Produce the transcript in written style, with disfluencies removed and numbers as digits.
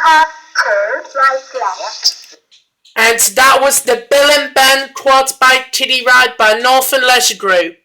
have two rides left. And that was the Bill and Ben Quad Bike Kiddie Ride by Northern Leisure Group.